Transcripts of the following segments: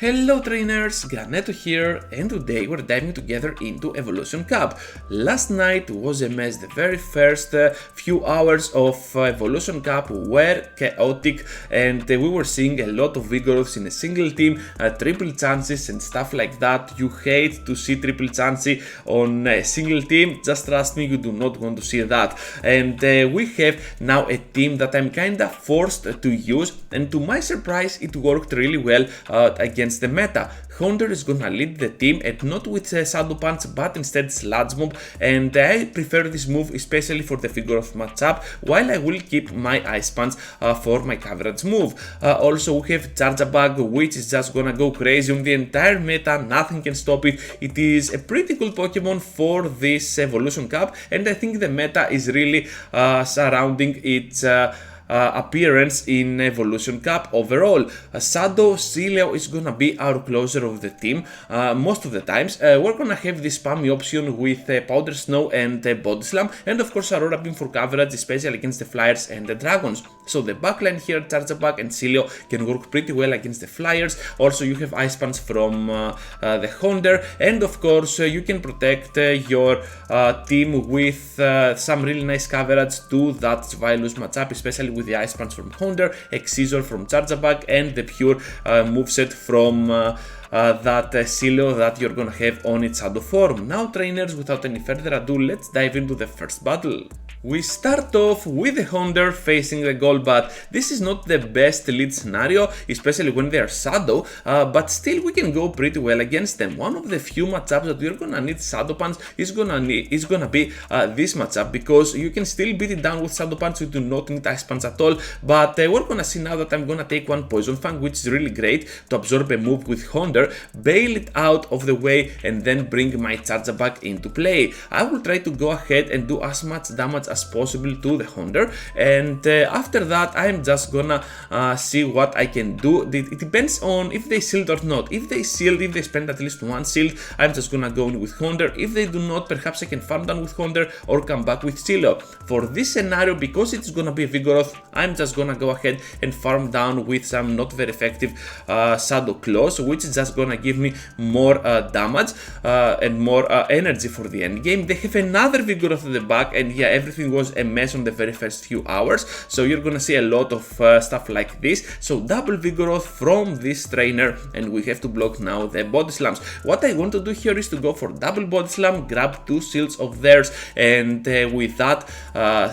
Hello trainers, Granetto here, and today we're diving together into Evolution Cup. Last night was a mess. The very first few hours of Evolution Cup were chaotic, and we were seeing a lot of Vigoroths in a single team, triple chances and stuff like that. You hate to see triple chances on a single team, just trust me, you do not want to see that. And we have now a team that I'm kinda forced to use, and to my surprise it worked really well against the meta. Hunter is gonna lead the team, and not with Shadow Punch but instead Sludge Bomb, and I prefer this move especially for the Vigoroth matchup, while I will keep my Ice Punch for my coverage move. Also we have Charjabug, which is just gonna go crazy on the entire meta, nothing can stop it. It is a pretty cool Pokemon for this Evolution Cup, and I think the meta is really surrounding its appearance in Evolution Cup overall. Shadow Sealeo is gonna be our closer of the team most of the times. We're gonna have this spammy option with Powder Snow and Body Slam, and of course Aurora Beam for coverage, especially against the Flyers and the Dragons. So the backline here, Charjabug and Sealeo, can work pretty well against the Flyers. Also you have Ice Punch from the Hunter, and of course you can protect your team with some really nice coverage to that Vilus matchup, especially with the Ice Punch from Hunter, Excisor from Charjabug, and the pure moveset from that Sealeo that you're gonna have on its shadow form. Now trainers, without any further ado, let's dive into the first battle. We start off with the Hunter facing the Golbat. This is not the best lead scenario, especially when they are Shadow, but still we can go pretty well against them. One of the few matchups that we're gonna need Shadow Punch is gonna be this matchup, because you can still beat it down with Shadow Punch. You do not need Ice Punch at all, but we're gonna see now that I'm gonna take one Poison Fang, which is really great to absorb a move with Hunter, bail it out of the way, and then bring my Charjabug into play. I will try to go ahead and do as much damage as possible to the Hunter, and after that I'm just gonna see what I can do. It depends on if they shield or not. If they shield, if they spend at least one shield, I'm just gonna go in with Hunter. If they do not, perhaps I can farm down with Hunter or come back with Sealeo. For this scenario, because it's gonna be Vigoroth, I'm just gonna go ahead and farm down with some not very effective Shadow Claws, which is just gonna give me more damage and more energy for the end game. They have another Vigoroth at the back, and yeah, everything was a mess on the very first few hours, so you're gonna see a lot of stuff like this. So double Vigoroth from this trainer, and we have to block now the Body Slams. What I want to do here is to go for double Body Slam, grab two shields of theirs, and with that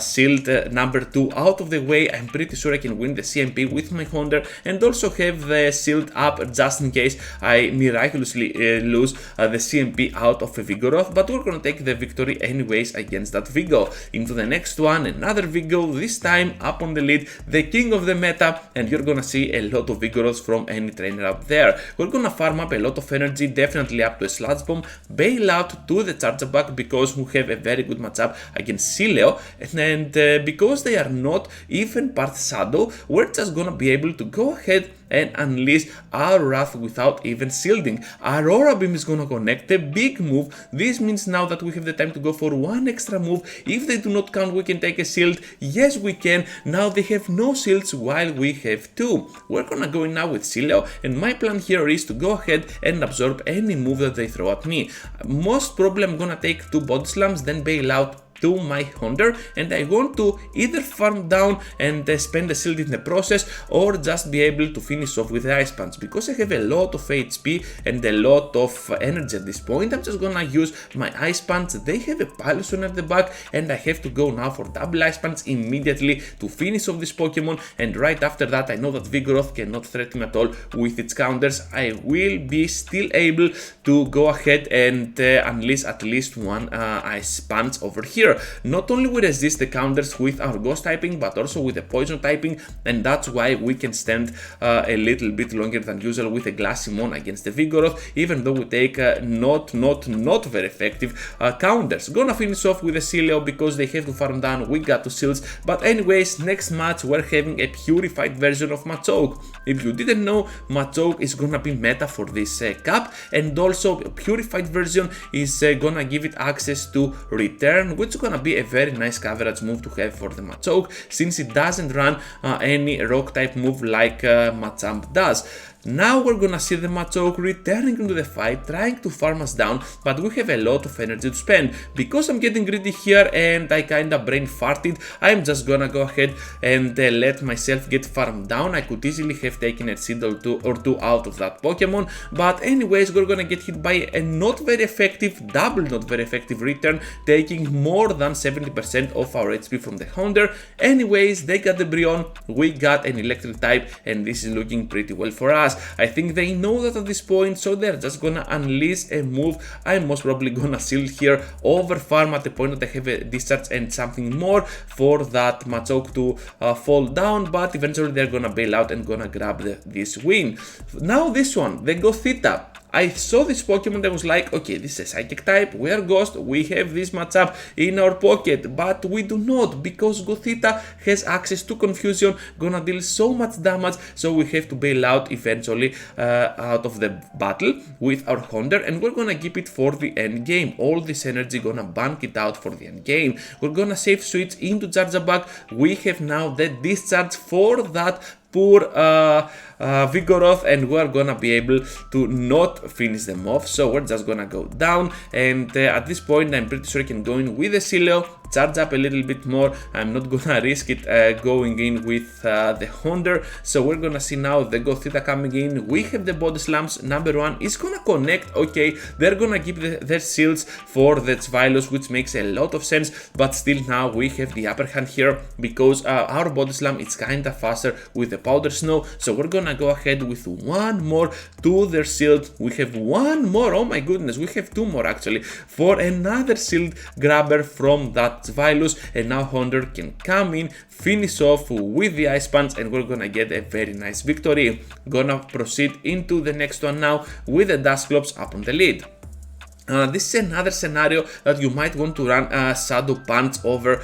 shield number 2 out of the way, I'm pretty sure I can win the CMP with my Hunter, and also have the shield up just in case I miraculously lose the CMP out of a Vigoroth, but we're gonna take the victory anyways against that Vigo. Into the next one, another Vigo, this time up on the lead, the king of the meta, and you're gonna see a lot of Vigoroths from any trainer up there. We're gonna farm up a lot of energy, definitely up to a Sludge Bomb, bail out to the Charjabug because we have a very good matchup against Sealeo, and because they are not even part Shadow, we're just gonna be able to go ahead and unleash our Wrath without even shielding. Aurora Beam is gonna connect, a big move. This means now that we have the time to go for one extra move. If they do not count, we can take a shield. Yes, we can. Now they have no shields while we have two. We're gonna go in now with Sealeo, and my plan here is to go ahead and absorb any move that they throw at me. Most probably I'm gonna take two Body Slams, then bail out to my Hunter, and I want to either farm down and spend a shield in the process, or just be able to finish off with the Ice Punch. Because I have a lot of HP and a lot of energy at this point, I'm just gonna use my Ice Punch. They have a Piloswine at the back, and I have to go now for double Ice Punch immediately to finish off this Pokemon, and right after that I know that Vigoroth cannot threaten me at all with its counters. I will be still able to go ahead and unleash at least one Ice Punch over here. Not only we resist the counters with our Ghost typing, but also with the Poison typing, and that's why we can stand a little bit longer than usual with a Glassymon against the Vigoroth, even though we take not very effective counters. Gonna finish off with the Sealeo because they have to farm down, we got 2 shields, but anyways, next match we're having a purified version of Machoke. If you didn't know, Machoke is gonna be meta for this cup, and also a purified version is gonna give it access to Return, which is gonna be a very nice coverage move to have for the Machoke, since it doesn't run any rock type move like Machamp does. Now we're gonna see the Machoke returning into the fight, trying to farm us down, but we have a lot of energy to spend. Because I'm getting greedy here and I kinda brain farted, I'm just gonna go ahead and let myself get farmed down. I could easily have taken a seed or two out of that Pokemon, but anyways, we're gonna get hit by a not very effective, double not very effective return, taking more than 70% of our HP from the Houndour. Anyways, they got the Brionne, we got an electric type, and this is looking pretty well for us. I think they know that at this point, so they're just gonna unleash a move. I'm most probably gonna seal here, over farm at the point that I have a discharge and something more for that Machoke to fall down, but eventually they're gonna bail out and gonna grab this win. Now this one, the Gothita. I saw this Pokemon that was like, okay, this is a Psychic type, we are Ghost, we have this matchup in our pocket, but we do not, because Gothita has access to Confusion, gonna deal so much damage, so we have to bail out eventually out of the battle with our Houndour, and we're gonna keep it for the end game. All this energy gonna bank it out for the end game. We're gonna save switch into Charjabug. We have now the discharge for that poor Vigoroth, and we're gonna be able to not finish them off, so we're just gonna go down, and at this point I'm pretty sure I can go in with the Sealeo, charge up a little bit more. I'm not gonna risk it going in with the Houndour, so we're gonna see now the Gothita coming in. We have the body slams. Number one is gonna connect. Okay, they're gonna keep their shields for the Zvilos, which makes a lot of sense, but still now we have the upper hand here because our body slam is kinda faster with the powder snow, so we're gonna go ahead with one more to their shield. We have one more, oh my goodness, we have two more actually, for another shield grabber from that Zvilos, and now Houndour can come in, finish off with the Ice Punch, and we're gonna get a very nice victory. Gonna proceed into the next one now with the Dusclops up on the lead. This is another scenario that you might want to run Shadow Punch over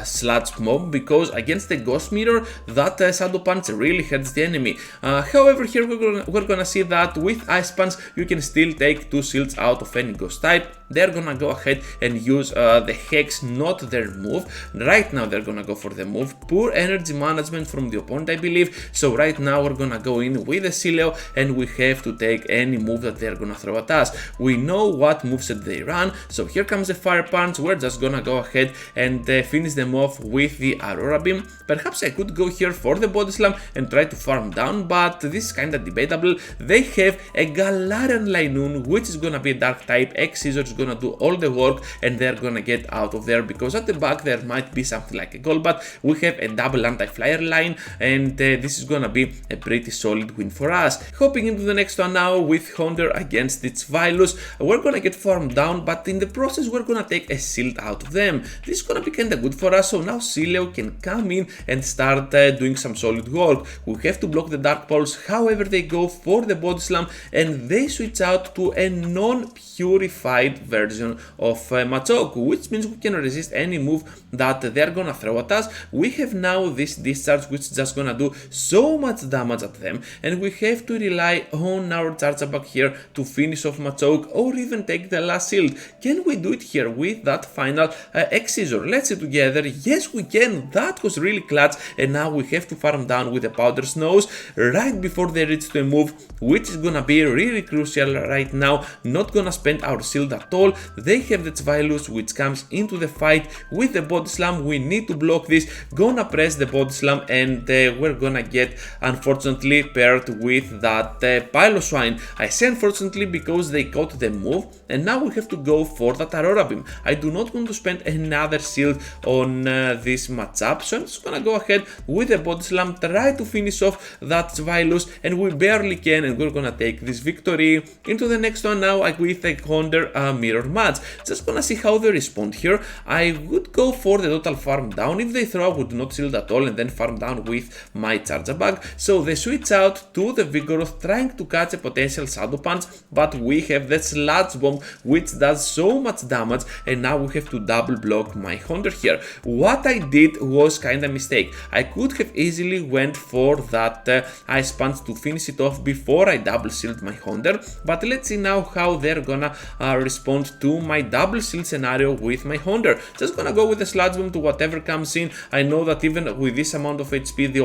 Sludge Bomb, because against the Ghost Mirror, that Shadow Punch really hurts the enemy. However, here we're gonna see that with Ice Punch, you can still take two shields out of any Ghost type. They're gonna go ahead and use the Hex, not their move. Right now they're gonna go for the move. Poor energy management from the opponent, I believe. So right now we're gonna go in with the Sealeo, and we have to take any move that they're gonna throw at us. We know what moveset they run, so here comes the Fire Punch. We're just gonna go ahead and finish them off with the Aurora Beam. Perhaps I could go here for the Body Slam and try to farm down, but this is kinda debatable. They have a Galarian Linoon, which is gonna be a Dark type. X-Scissor is gonna do all the work, and they're gonna get out of there, because at the back there might be something like a Golbat. We have a double anti-flyer line, and this is gonna be a pretty solid win for us. Hopping into the next one now with Houndour against its Vilus. We're gonna get farmed down, but in the process we're gonna take a shield out of them. This is gonna be kinda good for us, so now Sealeo can come in and start doing some solid work. We have to block the Dark Pulse, however they go for the Body Slam, and they switch out to a non-purified version of Machoke, which means we can resist any move that they're gonna throw at us. We have now this discharge, which is just gonna do so much damage at them, and we have to rely on our Charjabug here to finish off Machoke, or even take the last shield. Can we do it here with that final X-Scissor? Let's see together. Yes, we can. That was really clutch, and now we have to farm down with the Powder Snows right before they reach to a move, which is gonna be really crucial right now. Not gonna spend our shield at all. They have the Zvilus, which comes into the fight with the Body Slam. We need to block this. Gonna press the Body Slam, and we're gonna get, unfortunately, paired with that Piloswine. I say unfortunately because they caught the move, and now we have to go for that Aurora Beam. I do not want to spend another shield on this matchup, so I'm just gonna go ahead with the Body Slam, try to finish off that Zvilus, and we barely can, and we're gonna take this victory. Into the next one now with a Houndour mirror match. Just gonna see how they respond here. I would go for the total farm down. If they throw, I would not shield at all, and then farm down with my Charjabug. So they switch out to the Vigoroth, trying to catch a potential Shadow Punch, but we have the Sludge Sludge Bomb, which does so much damage, and now we have to double block my Honda here. What I did was kinda mistake. I could have easily went for that Ice Punch to finish it off before I double sealed my Honda, but let's see now how they're gonna respond to my double seal scenario with my Honda. Just gonna go with the Sludge Bomb to whatever comes in. I know that even with this amount of HP, the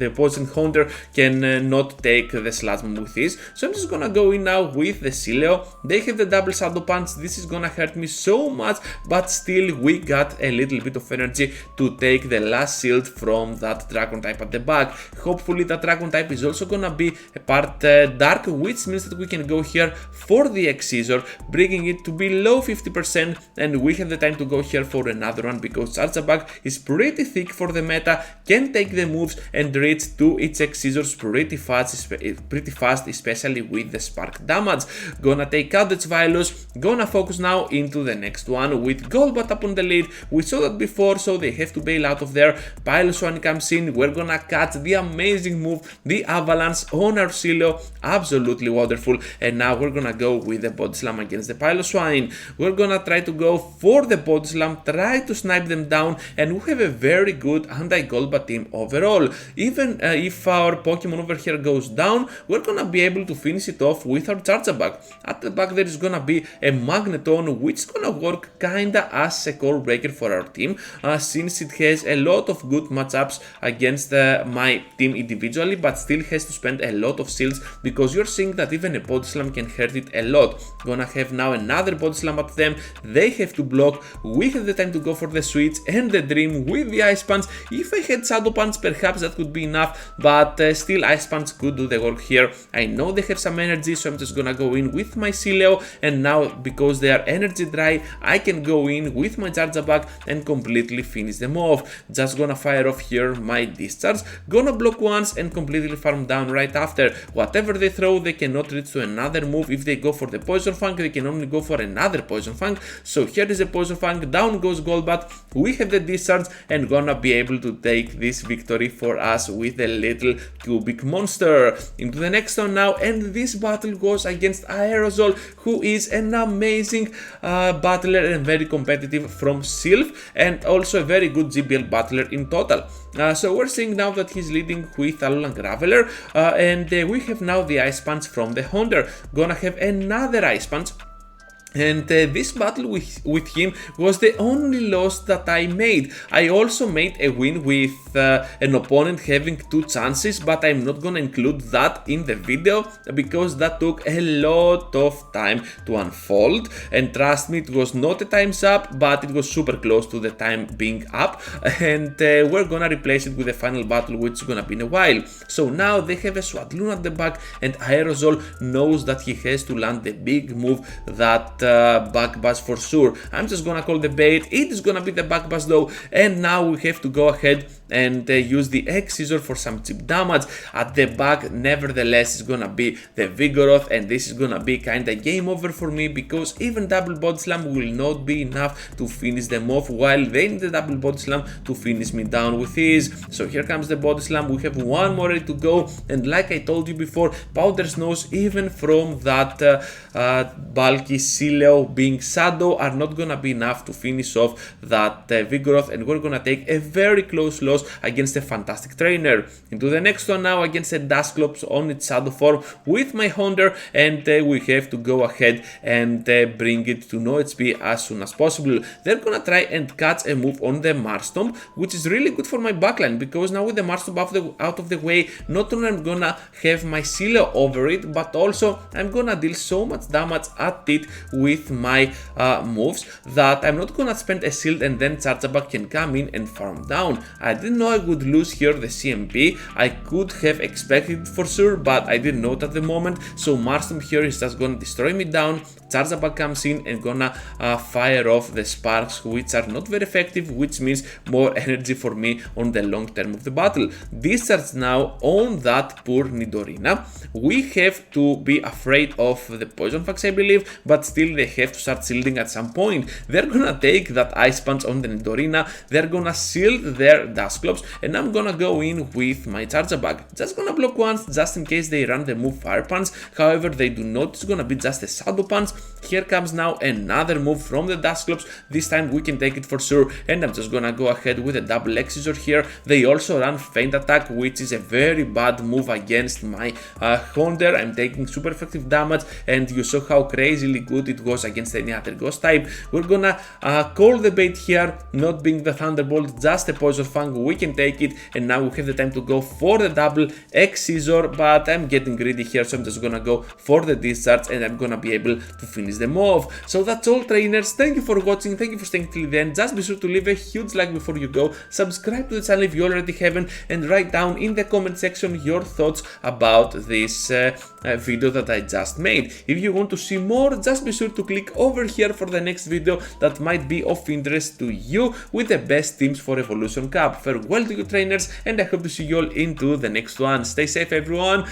opposing Honda can not take the Sludge Bomb with this. So I'm just gonna go in now with the Sealeo. They have the double Shadow Punch. This is gonna hurt me so much, but still we got a little bit of energy to take the last shield from that Dragon type at the back. Hopefully that Dragon type is also gonna be a part dark, which means that we can go here for the X-Scissor, bringing it to below 50%, and we have the time to go here for another one because Charjabug is pretty thick for the meta, can take the moves and reach to its X-Scissors pretty fast, especially with the spark damage. Gonna take out the Chvilus, gonna focus now into the next one with Golbat up on the lead. We saw that before, so they have to bail out of there. Piloswine comes in, we're gonna catch the amazing move, the Avalanche on our Sealeo, absolutely wonderful, and now we're gonna go with the Body Slam against the Piloswine. We're gonna try to go for the Body Slam, try to snipe them down, and we have a very good anti-Golbat team overall. Even if our Pokemon over here goes down, we're gonna be able to finish it off with our Charjabug. At the back there is gonna be a Magneton, which is gonna work kinda as a core breaker for our team, since it has a lot of good matchups against my team individually, but still has to spend a lot of shields because you're seeing that even a Body Slam can hurt it a lot. Gonna have now another Body Slam at them, they have to block, we have the time to go for the switch and the Dream with the Ice Punch. If I had Shadow Punch, perhaps that could be enough, but still Ice Punch could do the work here. I know they have some energy, so I'm just gonna go in with my Sealeo, and now because they are energy dry, I can go in with my Charjabug and completely finish them off. Just gonna fire off here my Discharge, gonna block once and completely farm down right after. Whatever they throw, they cannot reach to another move. If they go for the Poison Fang, they can only go for another Poison Fang. So here is a Poison Fang, down goes Golbat, we have the Discharge and gonna be able to take this victory for us with a little cubic monster. Into the next one now, and this battle goes against Aerosol, who is an amazing battler and very competitive from Sylph, and also a very good GBL battler in total. So we're seeing now that he's leading with Alolan Graveler, and we have now the Ice Punch from the Honda. Gonna have another Ice Punch. And this battle with him was the only loss that I made. I also made a win with an opponent having 2 chances, but I'm not gonna include that in the video because that took a lot of time to unfold. And trust me, it was not a time's up, but it was super close to the time being up. And we're gonna replace it with the final battle, which is gonna be in a while. So now they have a Swadloon at the back, and Aerosol knows that he has to land the big move that back bash for sure. I'm just gonna call the bait. It is gonna be the back bash though, and now we have to go ahead and use the X-Scissor for some cheap damage. At the back, nevertheless, is gonna be the Vigoroth, and this is gonna be kinda game over for me because even double Body Slam will not be enough to finish them off, while they need the double Body Slam to finish me down with ease. So here comes the Body Slam, we have one more ready to go, and like I told you before, Powder Snows, even from that bulky Sealeo being Shadow, are not gonna be enough to finish off that Vigoroth, and we're gonna take a very close loss against a fantastic trainer. Into the next one now against a Dusclops on its Shadow form with my Honda, and we have to go ahead and bring it to no HP as soon as possible. They're gonna try and catch a move on the Marstomp, which is really good for my backline because now with the Marstomp out of the way, not only I'm gonna have my Sealeo over it, but also I'm gonna deal so much damage at it with my moves that I'm not gonna spend a shield and then Charjabug can come in and farm down. I didn't know I would lose here the CMP. I could have expected it for sure, but I didn't know it at the moment. So Marstomp here is just gonna destroy me down. Charjabug comes in and gonna fire off the sparks, which are not very effective, which means more energy for me on the long term of the battle. Discharge now on that poor Nidorina. We have to be afraid of the Poison Fangs, I believe, but still they have to start shielding at some point. They're gonna take that Ice Punch on the Nidorina, they're gonna shield their Dusclops Dusclops, and I'm gonna go in with my Charjabug. Just gonna block once, just in case they run the move Fire Punch. However, they do not. It's gonna be just a Shadow Punch. Here comes now another move from the Dusclops. This time we can take it for sure, and I'm just gonna go ahead with a double Excisor here. They also run Feint Attack, which is a very bad move against my Haunter. I'm taking super effective damage, and you saw how crazily good it was against any other Ghost type. We're gonna call the bait here, not being the Thunderbolt, just a Poison Fang. We can take it, and now we have the time to go for the double Excisor, but I'm getting greedy here, so I'm just gonna go for the Discharge, and I'm gonna be able to finish them off. So that's all, trainers. Thank you for watching, thank you for staying till the end. Just be sure to leave a huge like before you go, subscribe to the channel if you already haven't, and write down in the comment section your thoughts about this video that I just made. If you want to see more, just be sure to click over here for the next video that might be of interest to you, with the best teams for Evolution Cup. Farewell to you, trainers, and I hope to see you all into the next one. Stay safe, everyone.